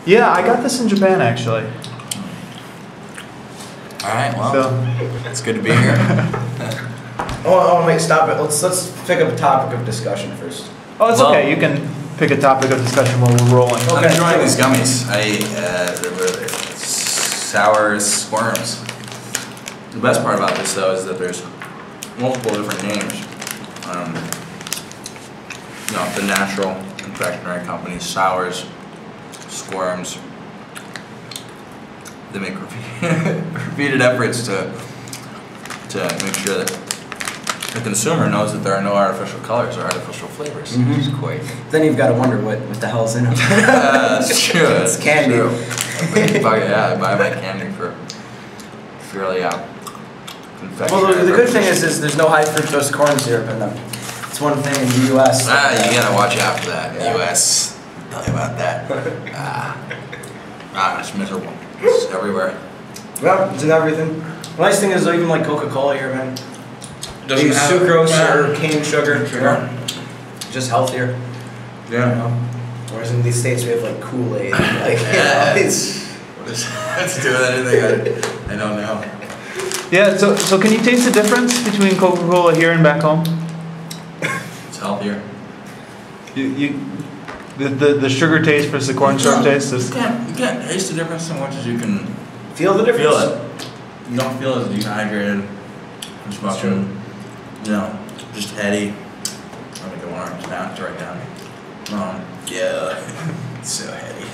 Yeah, I got this in Japan actually. All right, well, So. it's good to be here. Oh, wait, stop it. Let's pick up a topic of discussion first. Oh, it's okay. You can pick a topic of discussion while we're rolling. I'm enjoying these gummies. They're sour squirms. The best part about this, though, is that there's multiple different names. The natural confectionery companies, sours, squirms. They make repeated efforts to make sure that the consumer knows that there are no artificial colors or artificial flavors. Mm-hmm. Which is quite. Then you've got to wonder what the hell's in them. That's true. It's candy. True. I buy my candy for purely confectionery. Well, the good thing is there's no high fructose corn syrup in them. It's one thing in the U.S. You gotta watch out for that. Yeah. U.S. Tell you about that. It's miserable. It's everywhere. Well, it's in everything. The nice thing is, though, even like Coca-Cola here, man. They use have sucrose or cane sugar. Sugar. Just healthier. Yeah. You know? Whereas in these states we have like Kool-Aid. Like, it's. What does that have to do with anything? I don't know. Yeah. So can you taste the difference between Coca-Cola here and back home? It's healthier. The sugar taste versus the corn syrup taste is. You can't taste the difference so much as you can Feel the difference? feel it. You don't feel as dehydrated. It's fucking, just heady. I think I want to pronounce it right now. Yeah, it's so heady.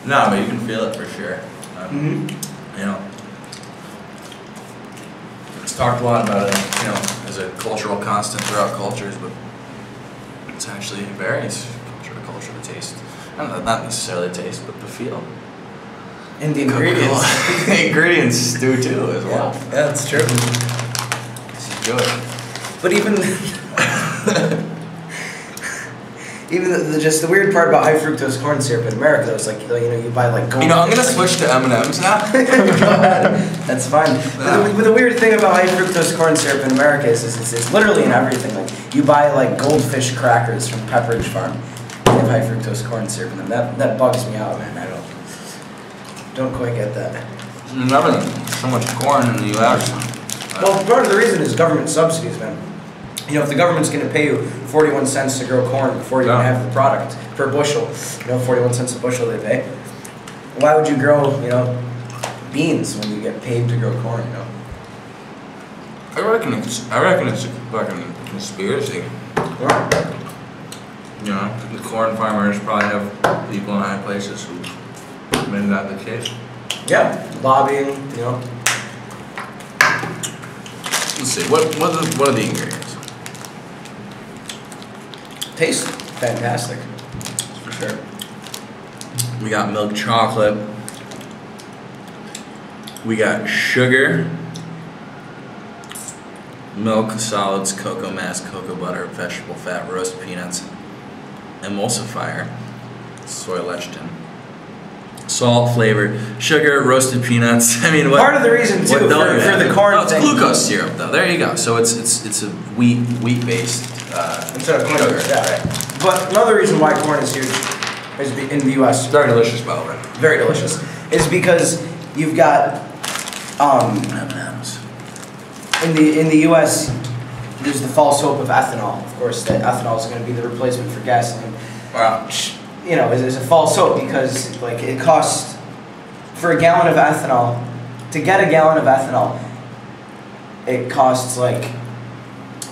No, but you can feel it for sure. It's talked a lot about it, as a cultural constant throughout cultures, but it's actually varies culture to culture, the taste. Not necessarily the taste, but the feel. And the ingredients. The ingredients do too, as well. Yeah, that's true. This is good. But even just the weird part about high fructose corn syrup in America, though, is like you buy like gold. I'm gonna switch to M&Ms now. That's fine. But the weird thing about high fructose corn syrup in America is it's literally in everything. Like you buy like goldfish crackers from Pepperidge Farm, they have high fructose corn syrup in them. That bugs me out, man. I don't quite get that. Never so much corn in the U.S. Well, part of the reason is government subsidies, man. If the government's going to pay you 41 cents to grow corn before you even have the product per bushel, 41 cents a bushel they pay. Why would you grow, beans when you get paid to grow corn, I reckon it's a fucking conspiracy. The corn farmers probably have people in high places who made that the case. Yeah, lobbying, Let's see, what are the ingredients? Tastes fantastic, for sure. We got milk chocolate. We got sugar, milk, solids, cocoa mass, cocoa butter, vegetable fat, roasted peanuts, emulsifier, soy lecithin, salt, flavor, sugar, roasted peanuts. Part of the reason too for the corn it's thing. glucose syrup though. There you go. So it's a wheat based. Instead of corn sugar. yeah, right. But another reason why corn is huge in the U.S. Very delicious, by the way. Very delicious. Is because you've got M&Ms. in the U.S. there's the false hope of ethanol. Of course, that ethanol is going to be the replacement for gasoline. Wow. Is a false hope because it costs for a gallon of ethanol to get a gallon of ethanol. It costs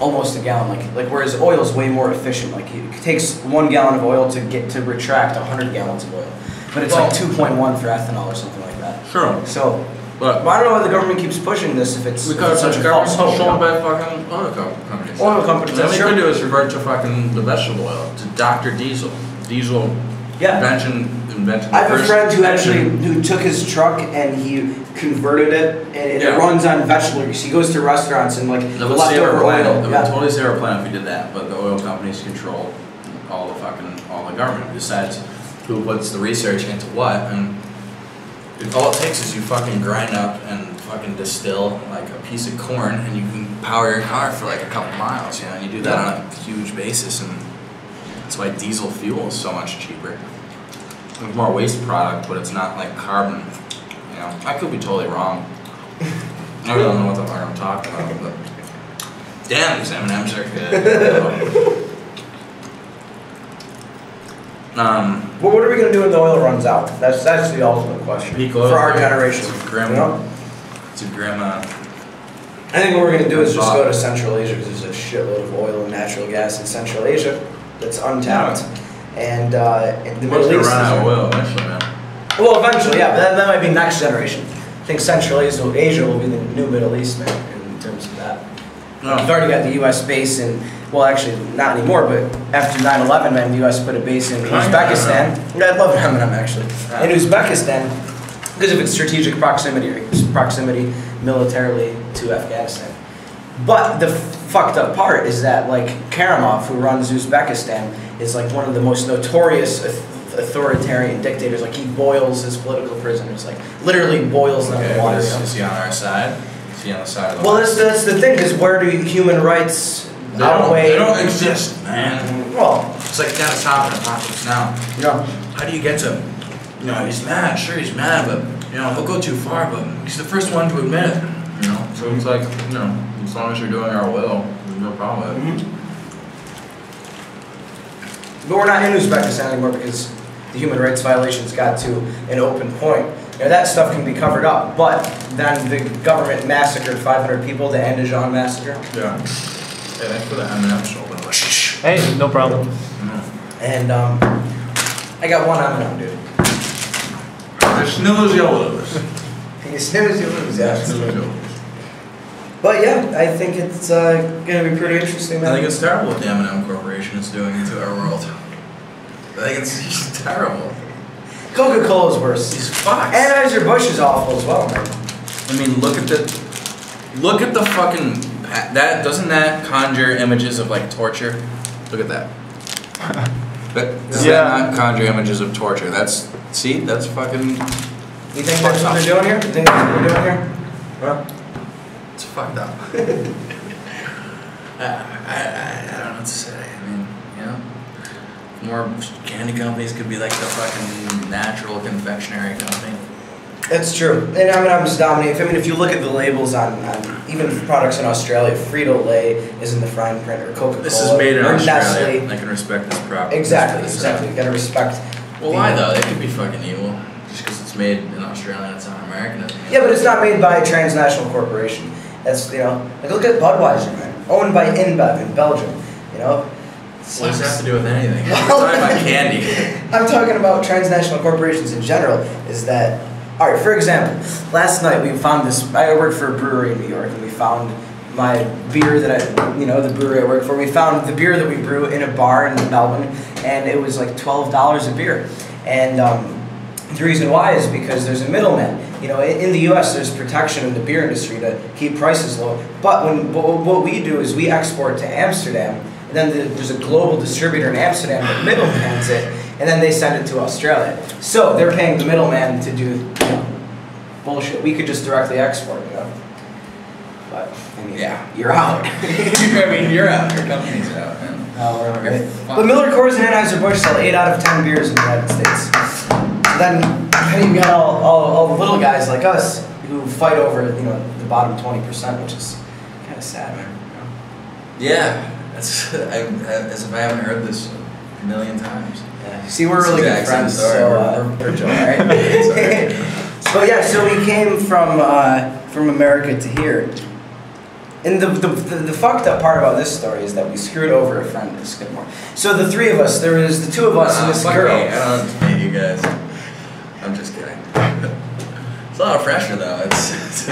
almost a gallon. Whereas oil is way more efficient. It takes 1 gallon of oil to retract 100 gallons of oil, but it's 2.1 for ethanol or something like that. Sure. So. But I don't know why the government keeps pushing this if it's because such the a false government's hope. controlled by fucking oil companies. Oil companies. Then That's we could true. do is revert to fucking the vegetable oil, to Dr. Diesel. Diesel invented. I have a friend who took his truck and he converted it, and it runs on vegetable grease. He goes to restaurants and It would save our leftover planet. oil. It would totally save our planet if we did that. But the oil companies control all the government decides who puts the research into what, and all it takes is you fucking grind up and fucking distill a piece of corn, and you can power your car for a couple miles. And you do that on a huge basis, and that's why diesel fuel is so much cheaper. There's more waste product, but it's not like carbon. You know, I could be totally wrong. I really don't know what the fuck I'm talking about, but damn, these M&Ms are good. Well, what are we gonna do when the oil runs out? That's the ultimate question Peak oil for our price. generation. It's a grim, You know? it's a grim. I think what we're gonna do is just go to Central Asia because there's a shitload of oil and natural gas in Central Asia that's untapped, and the We're Middle gonna East. run out of oil eventually, man. Well, eventually, yeah, but that might be next generation. I think Central Asia will be the new Middle East, man, in terms of that. No. We've already got the U.S. base in, well, actually, not anymore, but after 9/11, man, the U.S. put a base in Uzbekistan. Yeah, I love M&M, actually. In Uzbekistan, because of its strategic proximity militarily to Afghanistan. But the fucked up part is that, like, Karimov, who runs Uzbekistan, is like one of the most notorious authoritarian dictators. Like, he boils his political prisoners, like literally boils them in Okay, water. is he on our side? Is he on the side of the Well, that's the thing, is where do human rights They outweigh? don't exist, man. Well, It's like Dennis Hopper in Apocalypse Now. you know, How do you get to, you know, he's mad, sure he's mad, but, you know, he'll go too far, but he's the first one to admit it, you know? So it's like, you know, as long as you're doing our will, there's no problem with it. but we're not in Uzbekistan anymore because the human rights violations got to an open point. You know, that stuff can be covered up, but then the government massacred 500 people, the Andijan massacre. Yeah. Hey, thanks for the M&M shoulder. Hey, no problem. And I got one M&M, dude. The snooze yellows. You snooze, you lose, yeah. Snooze yellows. But yeah, I think it's gonna be pretty interesting, I man. think it's terrible what the M&M Corporation is doing to our world. I think it's just terrible. Coca-Cola's worse. These fucks. Anheuser-Busch is awful as well, man. I mean, look at the fucking, that, doesn't that conjure images of like torture? Look at that. But does Yeah. that not conjure images of torture? That's, see, that's fucking, You think that's what they're doing here? You think that's what they're doing here? Huh? it's fucked up. I don't know what to say. I mean, you know, more candy companies could be like the fucking natural confectionery company. That's true. And M&M's dominate. I mean, if you look at the labels on even products in Australia, Frito-Lay is in the fine print, or Coca-Cola. This is made in or Australia. Nestle. I can respect this property. Exactly, exactly. You gotta respect. Well, why though? They could be fucking evil. Just because it's made in Australia and it's not American. doesn't mean- Yeah, but it's not made by a transnational corporation. That's, you know, like look at Budweiser, man. Owned by InBev in Belgium, you know? What does that have to do with anything? We're Well, talking about candy. I'm talking about transnational corporations in general, is that, all right, for example, last night we found this, I work for a brewery in New York, and we found my beer that the brewery I work for, we found the beer that we brew in a bar in Melbourne, and it was like $12 a beer. And the reason why is because there's a middleman. You know, in the U.S. there's protection in the beer industry to keep prices low, but what we do is we export to Amsterdam, and then there's a global distributor in Amsterdam that middlemans it, and then they send it to Australia. So they're paying the middleman to do, you know, bullshit. We could just directly export, you know. But I mean, Yeah. you're out. I mean, you're out. Your company's out, man. Right. But Miller Coors and Anheuser-Busch sell 8 out of 10 beers in the United States. So then you got all the little guys like us who fight over, you know, the bottom 20%, which is kind of sad, man. Yeah. That's, as if I haven't heard this a million times. Yeah. See, we're really good It's the friends, exact same so story. we're joking, right? But yeah, so we came from America to here. And the fucked up part about this story is that we screwed over a friend at Skidmore. So the three of us, there was the two of us and this Fuck girl. me, I don't hate you guys. I'm just kidding. It's a lot of pressure though. It's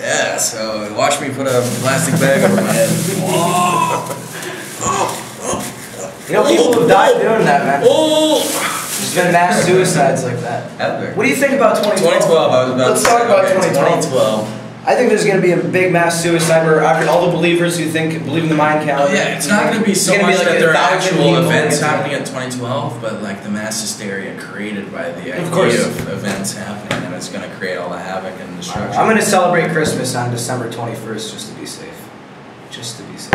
yeah, so watch me put a plastic bag over my head. You know, people have died doing that, man. Oh! There's been mass suicides like that. Epic. What do you think about 2012? 2012, I was about Let's to talk say, about okay, 2012. I think there's going to be a big mass suicide where after all the believers who believe in the Mayan calendar. Oh yeah, it's not going to be so gonna much like that there are 1,000 actual people events getting- happening in 2012, but like the mass hysteria created by the idea Of course. of events happening, and it's going to create all the havoc and destruction. I'm going to celebrate Christmas on December 21st just to be safe. Just to be safe.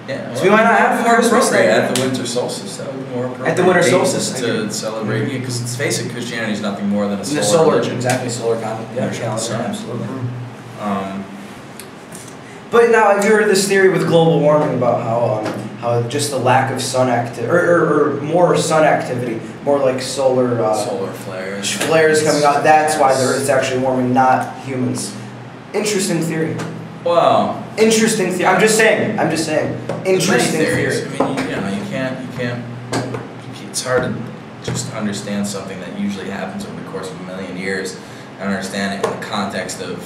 Yeah. So we might not have more Christmas appropriate there. at the winter solstice. That would be more appropriate. At the winter date solstice, I to agree. celebrate. Because let's face it, Christianity is nothing more than a The solar religion. exactly, solar calendar. Yeah, Worship the calendar, sun. absolutely. Um, But now, have you heard of this theory with global warming about how just the lack of sun activity, or more sun activity, more like solar solar flares. flares coming out, that's why the Earth's actually warming, not humans. Interesting theory. Wow. Interesting theory. I'm just saying. There's many Interesting theories. theory. I mean, you can't. It's hard to just understand something that usually happens over the course of a million years and understand it in the context of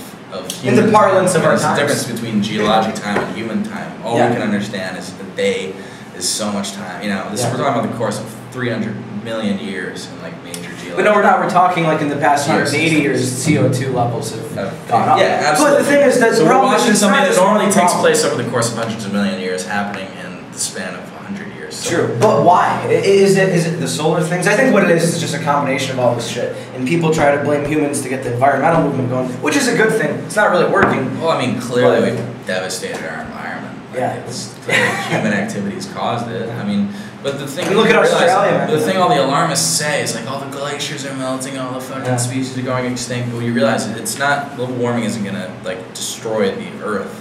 In the human parlance time. of our There's a times. difference between geologic time and human time. All Yeah. we can understand is the day is so much time. You know, Yeah. we're talking about the course of 300 million years in like major geologic. But no, we're not. We're talking like in the past Solar 180 years, CO2 levels have gone up. Yeah, absolutely. But the thing is that So the we're problem is watching it's something not that just normally one takes problem. place over the course of hundreds of million years happening in the span of 100 years. So True, but why? Is it the solar things? I think what it is just a combination of all this shit, and people try to blame humans to get the environmental movement going, which is a good thing. It's not really working. Well, I mean, clearly But- we've devastated our environment. Like, Yeah. it's clearly human activities caused it. I mean, but the thing. I mean, look at you realize- Australia, man. The thing all the alarmists say is like all the glaciers are melting, all the fucking Yeah. species are going extinct. But you realize it's not. Global warming isn't gonna like destroy the Earth.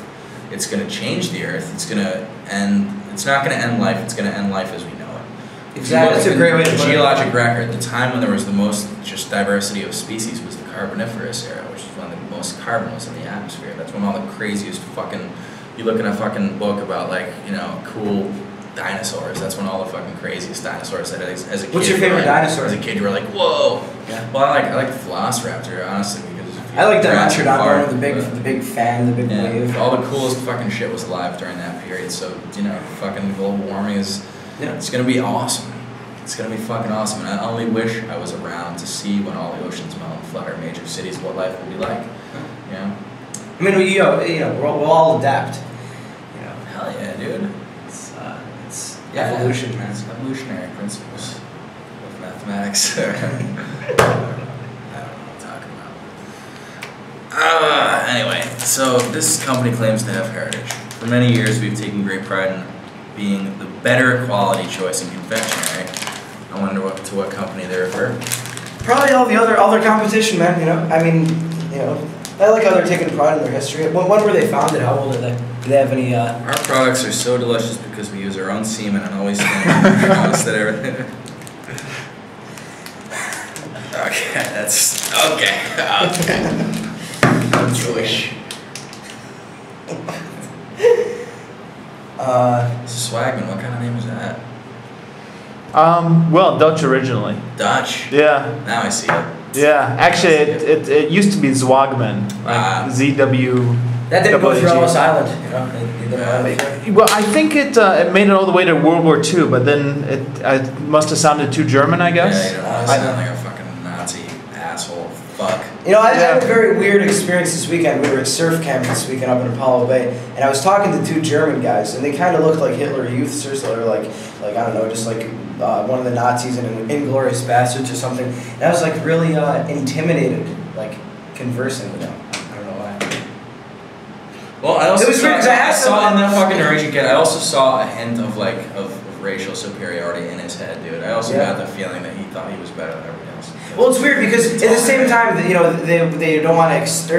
It's gonna change the Earth. It's gonna end. It's not gonna end life. It's gonna end life as we know it. Exactly. That's a great way to The put it. geologic record, the time when there was the most just diversity of species was the Carboniferous era, which is when the most carbon was in the atmosphere. That's when all the craziest fucking, you look in a fucking book about like, you know, cool dinosaurs, that's when all the fucking craziest dinosaurs that as a kid. What's your you were favorite like- dinosaur? As a kid you were like, whoa. Yeah. Well, I like the Velociraptor, honestly, because if you I like the branch it Raptor, apart, not the big fan, the big yeah, wave. all the coolest fucking shit was alive during that period. So, you know, fucking global warming is, Yeah. it's gonna be awesome. It's gonna be fucking awesome. And I only wish I was around to see when all the oceans melt and flood our major cities, what life will be like. You know? I mean, we'll all adapt. You know, Hell yeah, dude. it's evolution, man. It's evolutionary principles of mathematics. I don't know what I'm talking about. Anyway, so this company claims to have heritage. For many years, we've taken great pride in being the better quality choice in confectionery. I wonder to what company they refer. Probably all the competition, man. You know, I mean, you know, I like how they're taking pride in their history. When were they founded? How old are they? Do they have any? Our products are so delicious because we use our own semen and always promise that everything. Okay, that's okay. I'm Jewish. Swagman, what kind of name is that? Well, Dutch originally. Dutch. Yeah, Now I see it. yeah. Actually, it used to be Zwagman, Ah. like ZW. That didn't go through WG. Ellis Island, you know. They didn't make it. Well, I think it made it all the way to World War II, but then it must have sounded too German, I guess. Yeah, you don't want to sound like a fucking Nazi asshole. Fuck. You know, I had a Yeah. very weird experience this weekend. We were at surf camp this weekend up in Apollo Bay, and I was talking to two German guys, and they kind of looked like Hitler Youths or like I don't know, just like one of the Nazis in Inglourious Bastards or something. And I was like really intimidated, like conversing with them. I don't know why. Well, I also It was saw, weird 'cause I had saw some- in that fucking narration kid, I also saw a hint of like of racial superiority in his head, dude. I also Yeah. got the feeling that he thought he was better than everyone else. Well, it's weird because at the same time, that, you know, they don't want to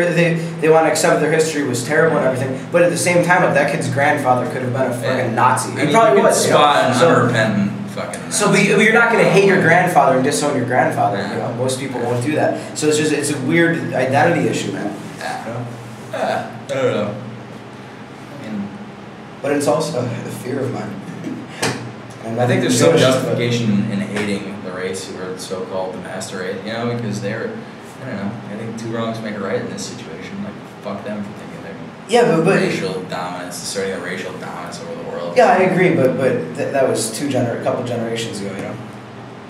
they want to accept their history was terrible and everything, but at the same time, like, that kid's grandfather could have been a fucking Nazi. I He mean, probably you could was. You know? spot an So, unrepentant fucking. so but Nazi. you're not going to hate your grandfather and disown your grandfather. Yeah. You know, most people won't do that. So it's a weird identity issue, man. I don't know. I mean, But it's also a fear of mine. And I think there's some Jewish, but- justification in hating the race who are so-called the master race, you know, because they're, I don't know, I think two wrongs make a right in this situation. Like, fuck them for thinking they're Yeah, but racial dominance, asserting a racial dominance over the world. yeah, I agree. But that was a couple generations ago. You know,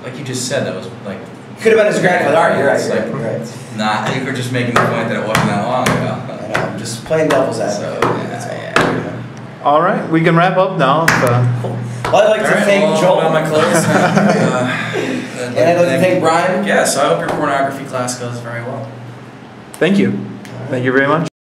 Like you just said, that was like could have been his grandfather. All right, you're right. It's You're like- right. You're right. Nah, I think we're just making the point that it wasn't that long ago. I know, I'm just playing devil's advocate. So, That's all. yeah. All right, we can wrap up now. Cool. Well, I'd like to Alright, thank well, Joel. I'll put on my clothes. And I'd like to thank Brian. Yeah, so I hope your pornography class goes very well. Thank you. Thank you very much.